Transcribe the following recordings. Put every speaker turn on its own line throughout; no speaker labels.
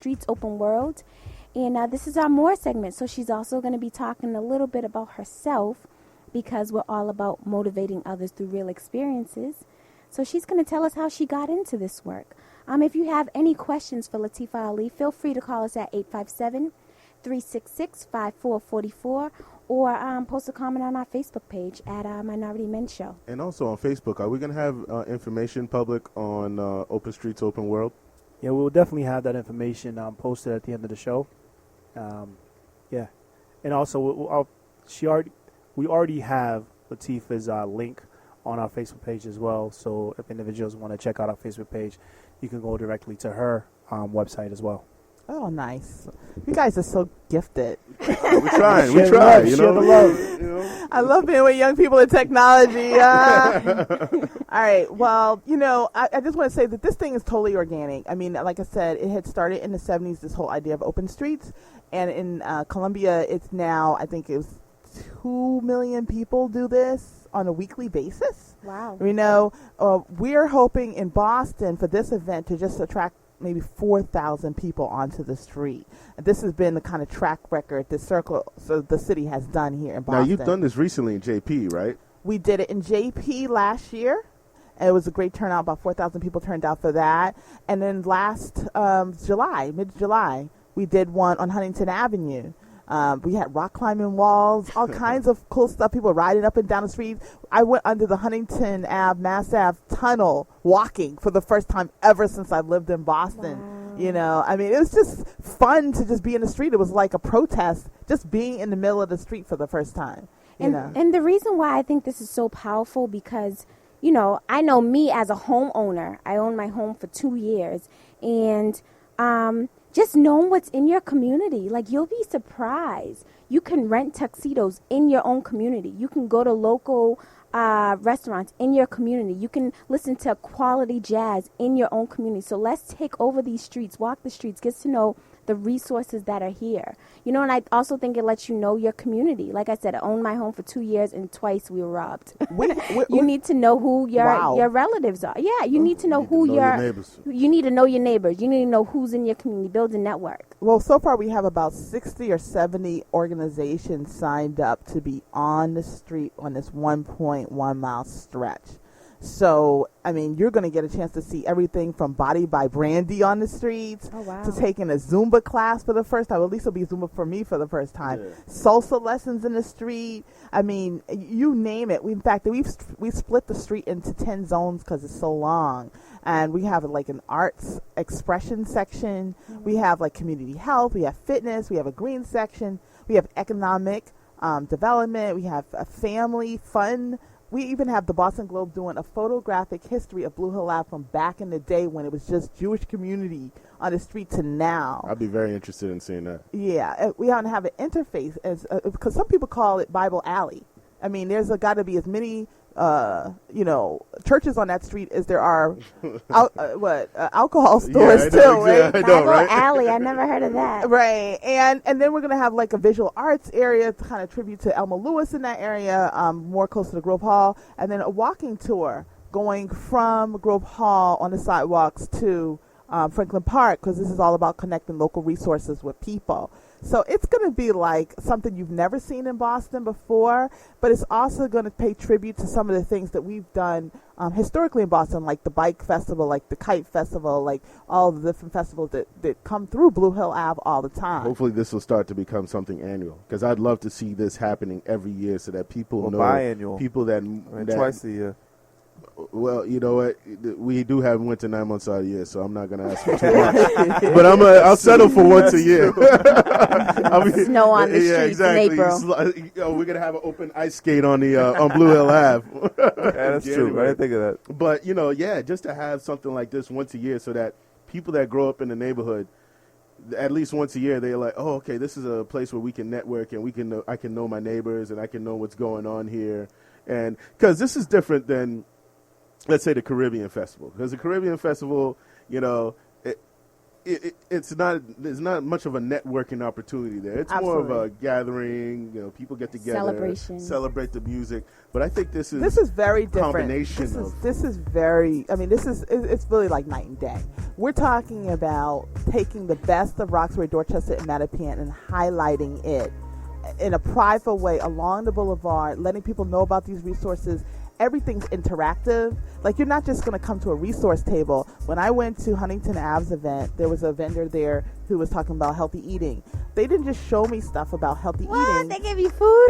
Streets Open World. And this is our more segment. So she's also going to be talking a little bit about herself because we're all about motivating others through real experiences. So she's going to tell us how she got into this work. If you have any questions for Latifa Ali, feel free to call us at 857-366-5444 or post a comment on our Facebook page at Minority Men Show.
And also on Facebook, are we going to have information public on Open Streets, Open World?
Yeah, we will definitely have that information posted at the end of the show. Yeah, and also we already have Latifa's link on our Facebook page as well. So if individuals want to check out our Facebook page, you can go directly to her website as well.
Oh, nice. You guys are so gifted.
We're trying. We try. You know,
I love being with young people in technology. All right. Well, I just want to say that this thing is totally organic. I mean, like I said, it had started in the 70s, this whole idea of open streets. And in Colombia, it's now, I think it was 2 million people do this on a weekly basis.
Wow.
We're hoping in Boston for this event to just attract maybe 4,000 people onto the street. And this has been the kind of track record the city has done here in Boston.
Now, you've done this recently in JP, right?
We did it in JP last year. It was a great turnout. About 4,000 people turned out for that. And then last mid-July, we did one on Huntington Avenue. We had rock climbing walls, all kinds of cool stuff. People riding up and down the street. I went under the Huntington Mass Ave tunnel walking for the first time ever since I lived in Boston. Wow. It was just fun to just be in the street. It was like a protest, just being in the middle of the street for the first time.
And the reason why I think this is so powerful because, I know me as a homeowner. I owned my home for 2 years. And just knowing what's in your community, like you'll be surprised. You can rent tuxedos in your own community. You can go to local restaurants in your community. You can listen to quality jazz in your own community. So let's take over these streets, walk the streets, get to know the resources that are here. And I also think it lets you know your community. Like I said, I owned my home for 2 years and twice we were robbed. You need to know who your relatives are. Yeah, you need to know your neighbors. You need to know your neighbors. You need to know who's in your community. Build a network.
Well, so far we have about 60 or 70 organizations signed up to be on the street on this 1.1 mile stretch. So, you're going to get a chance to see everything from Body by Brandy on the streets to taking a Zumba class for the first time. Well, at least it'll be Zumba for me for the first time. Yeah. Salsa lessons in the street. You name it. In fact, we split the street into 10 zones because it's so long. And we have like an arts expression section. Mm-hmm. We have like community health. We have fitness. We have a green section. We have economic development. We have a family fun. We even have the Boston Globe doing a photographic history of Blue Hill Lab from back in the day when it was just Jewish community on the street to now.
I'd be very interested in seeing that.
Yeah, we want to have an interface because some people call it Bible Alley. There's got to be as many churches on that street as there are alcohol stores too, right?
I know, right?
Alley, I never heard of that.
Right, and then we're gonna have like a visual arts area to kind of tribute to Elma Lewis in that area, more close to the Grove Hall, and then a walking tour going from Grove Hall on the sidewalks to Franklin Park because this is all about connecting local resources with people. So it's going to be like something you've never seen in Boston before, but it's also going to pay tribute to some of the things that we've done historically in Boston, like the Bike Festival, like the Kite Festival, like all the different festivals that come through Blue Hill Ave all the time.
Hopefully this will start to become something annual because I'd love to see this happening every year so that people know.
Biannual.
People that
twice a year.
Well, you know what? We do have winter 9 months out of the year, so I'm not going to ask for too much. But I'll settle for once a year.
Snow on the streets
exactly.
in April.
We're going to have an open ice skate on the on Blue Hill Ave.
Yeah, that's true. I didn't think of that.
But, just to have something like this once a year so that people that grow up in the neighborhood, at least once a year, they're like, oh, okay, this is a place where we can network and I can know my neighbors and I can know what's going on here. And because this is different than, let's say, the Caribbean Festival. Because the Caribbean Festival, it's not. There's not much of a networking opportunity there. It's more of a gathering. You know, people get together,
celebration,
celebrate the music. But I think this is
very different.
Combination
this is very. I mean, it's really like night and day. We're talking about taking the best of Roxbury, Dorchester, and Mattapan and highlighting it in a prideful way along the boulevard, letting people know about these resources. Everything's interactive. Like, you're not just going to come to a resource table. When I went to Huntington Ave's event, there was a vendor there who was talking about healthy eating. They didn't just show me stuff about healthy eating.
They gave you food?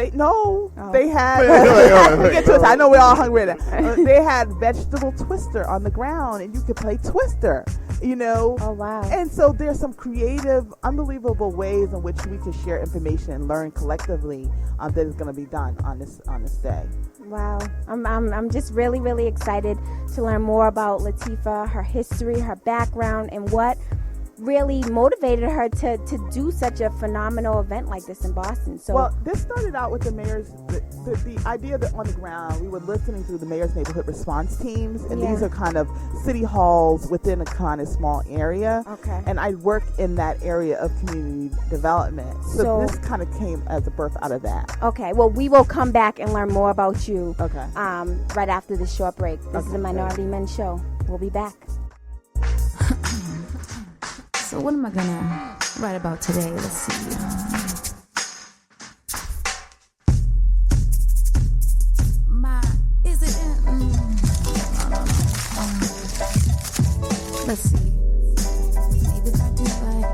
They had... we get to it. I know we're all hungry now. They had vegetable twister on the ground, and you could play Twister, you know?
Oh, wow.
And so there's some creative, unbelievable ways in which we can share information and learn collectively that is going to be done on this day.
Wow. I'm just really, really excited to learn more about Latifa, her history, her background, and what really motivated her to do such a phenomenal event like this in Boston. So,
well, this started out with the mayor's, the idea that on the ground, we were listening through the mayor's neighborhood response teams, and these are kind of city halls within a kind of small area.
Okay.
And I work in that area of community development. So this kind of came as a birth out of that.
Okay. Well, we will come back and learn more about you.
Okay.
Right after this short break. This is the Minority Men Show. We'll be back.
So what am I gonna write about today? Let's see. Let's see. Maybe if I do like,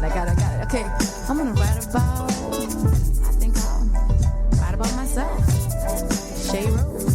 I got it. Okay, I'm gonna write about. I think I'll write about myself. Shay Rose.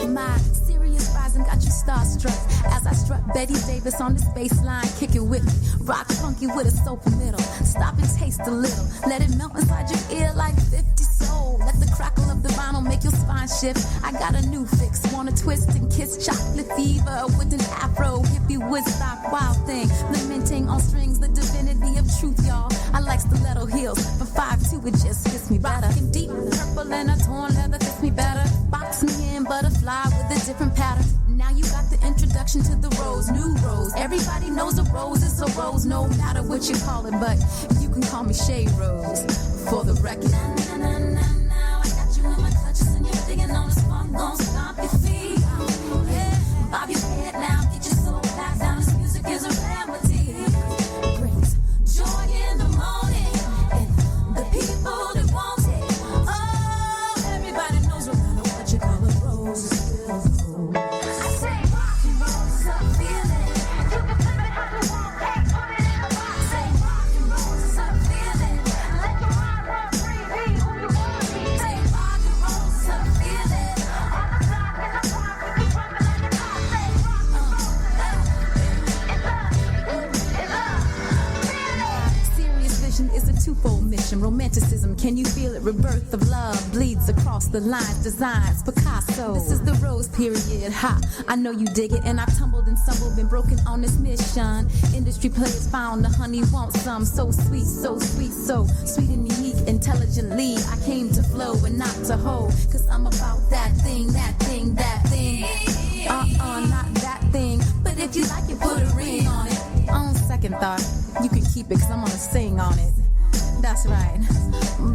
My serious rising got you starstruck as I struck Betty Davis on the baseline. Kick it with me, rock funky with a soapy middle. Stop and taste a little, let it melt inside your ear like 50 soul. Let the crackle of the vinyl make your spine shift. I got a new fix, wanna twist and kiss chocolate fever with an afro hippie Woodstock wild thing, lamenting on strings the divinity of truth, y'all. I like stiletto heels, for 5'2" it just fits me better. Rockin' deep purple and a torn leather fits me better. Box me in butterfly with a different pattern. Now you got the introduction to the rose, new rose. Everybody knows a rose is a rose, no matter what you call it, but you can call me Shay Rose for the record. Now I got you in my clutches and you're digging on this one, gon' stomp your feet. Yeah. Bob your head now, get your soul back down. This music is a remedy. Brings joy in the morning and the people that want it. Oh, everybody knows no matter what you call a rose is still a rose. I say rock and roll is a feeling. You can flip it how you want, hey, put it in a box. I say rock and roll is a feeling. Let your mind run free, be who you wanna be. Say rock and roll is a feeling. On the block in the park, we be drumming like a clock. Say rock and roll is a feeling. Serious vision is a twofold mission. Romanticism, can you feel it? Rebirth of love bleeds across the lines. Designs, Picasso. This is the rose period. Ha, I know you dig it, and I've tumbled and stumbled, been broken on this mission. Industry players found the honey, want some. So sweet, so sweet, so sweet and unique. Intelligently, I came to flow and not to hold. Cause I'm about that thing, that thing, that thing. Not that thing. But if you like it, put a ring on it. On second thought, you can keep it cause I'm gonna sing on it. That's right.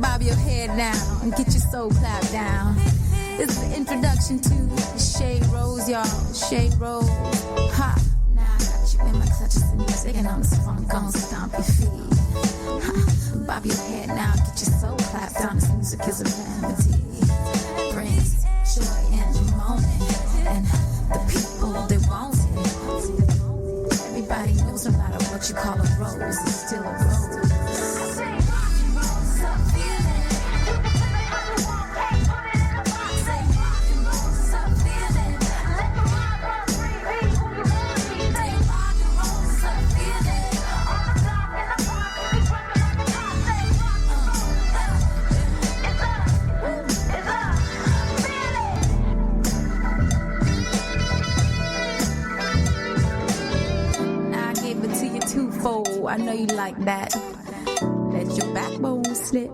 Bob your head down and get your soul clapped down. This is the introduction to Shay Rose, y'all. Shay Rose. Ha. Now I got you in my clutches and you're singing on this funk, gon' stomp your feet. Ha. Bob your head now, get your soul clapped down. This music is a remedy. Brings joy in the moment and the people they want it. Everybody knows no matter what you call a rose, it's still a rose. I know you like that. Let your backbone slip.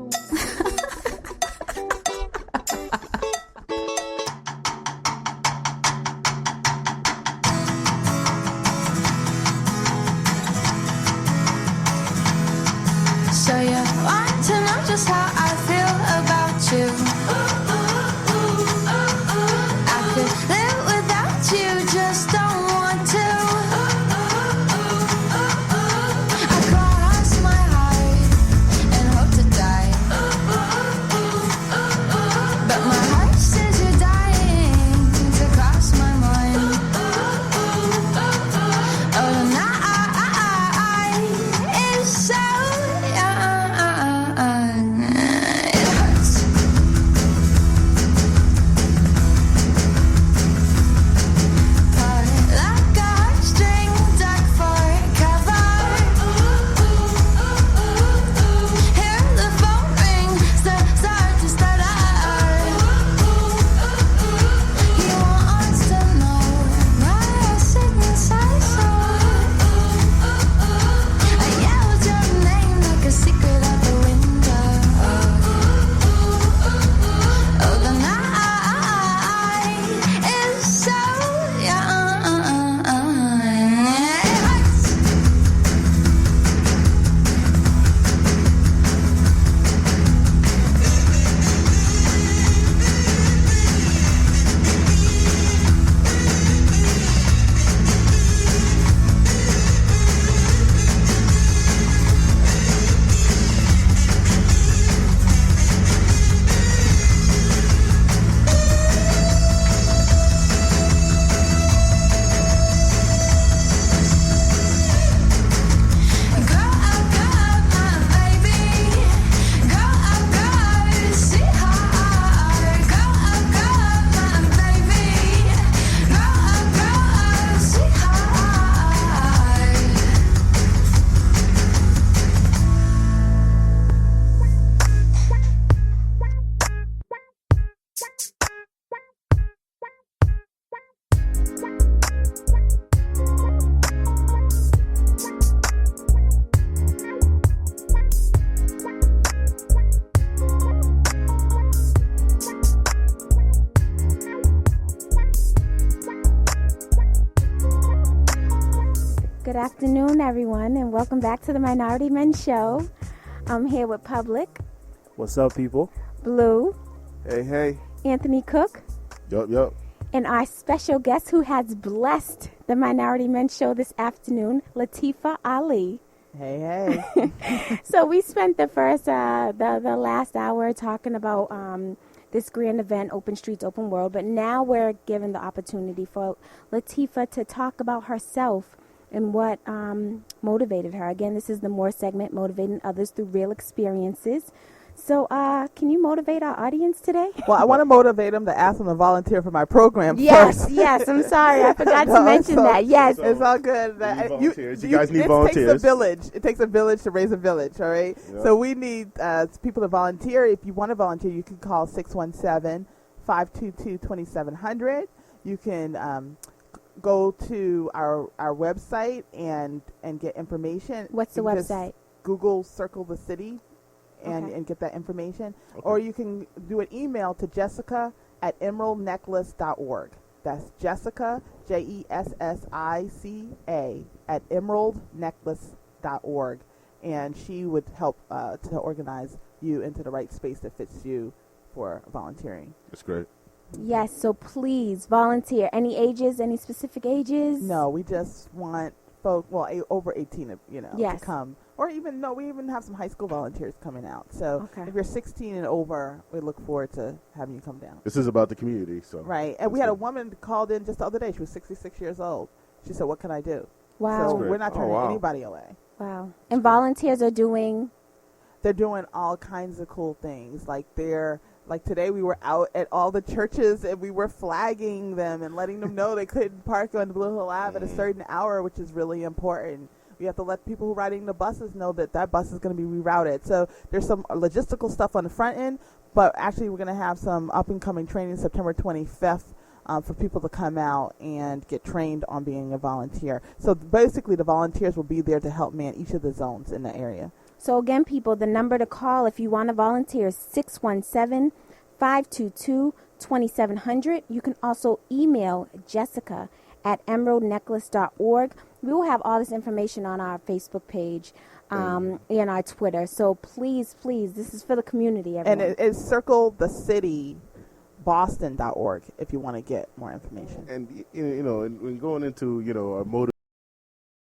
Good afternoon, everyone, and welcome back to the Minority Men Show. I'm here with Public,
What's up, people?
Blue,
Hey.
Anthony Cook,
Yup.
and our special guest who has blessed the Minority Men Show this afternoon, Latifa Ali.
Hey.
So we spent the first, the last hour talking about this grand event, Open Streets, Open World, but now we're given the opportunity for Latifa to talk about herself and what motivated her. Again, this is the More segment, motivating others through real experiences. So can you motivate our audience today?
Well, I want to motivate them to ask them to volunteer for my program
Yes,
first.
I'm sorry. I forgot to mention that. Yes.
It's all good.
You guys need volunteers.
It takes a village. It takes a village to raise a village, all right?
Yep.
So we need people to volunteer. If you want to volunteer, you can call 617-522-2700. You can go to our website and get information.
What's the
You can just
website?
Google Circle the City and,
Okay.
and get that information.
Okay.
Or you can do an email to Jessica@emeraldnecklace.org. That's Jessica, Jessica, @emeraldnecklace.org. And she would help to organize you into the right space that fits you for volunteering.
That's great.
Yes, so please volunteer. Any ages, any specific ages?
No, we just want folk, over 18,
Yes.
to come. Or we even have some high school volunteers coming out. So
Okay.
if you're 16 and over, we look forward to having you come down.
This is about the community, so.
Right. And we had a woman called in just the other day. She was 66 years old. She said, what can I do?
Wow.
So
great.
we're not
Oh,
turning
wow.
anybody away.
Wow. And volunteers are doing...
They're doing all kinds of cool things. Like today we were out at all the churches and we were flagging them and letting them know they couldn't park on Blue Hill Ave at a certain hour, which is really important. We have to let people who are riding the buses know that bus is going to be rerouted. So there's some logistical stuff on the front end, but actually we're going to have some up-and-coming training September 25th for people to come out and get trained on being a volunteer. So basically the volunteers will be there to help man each of the zones in the area.
So again, people, the number to call if you want to volunteer is 617-522-2700. You can also email Jessica@emeraldnecklace.org. We will have all this information on our Facebook page and our Twitter. So please, this is for the community, everyone.
And it's circlethecityboston.org if you want to get more information.
And, when going into, our motive.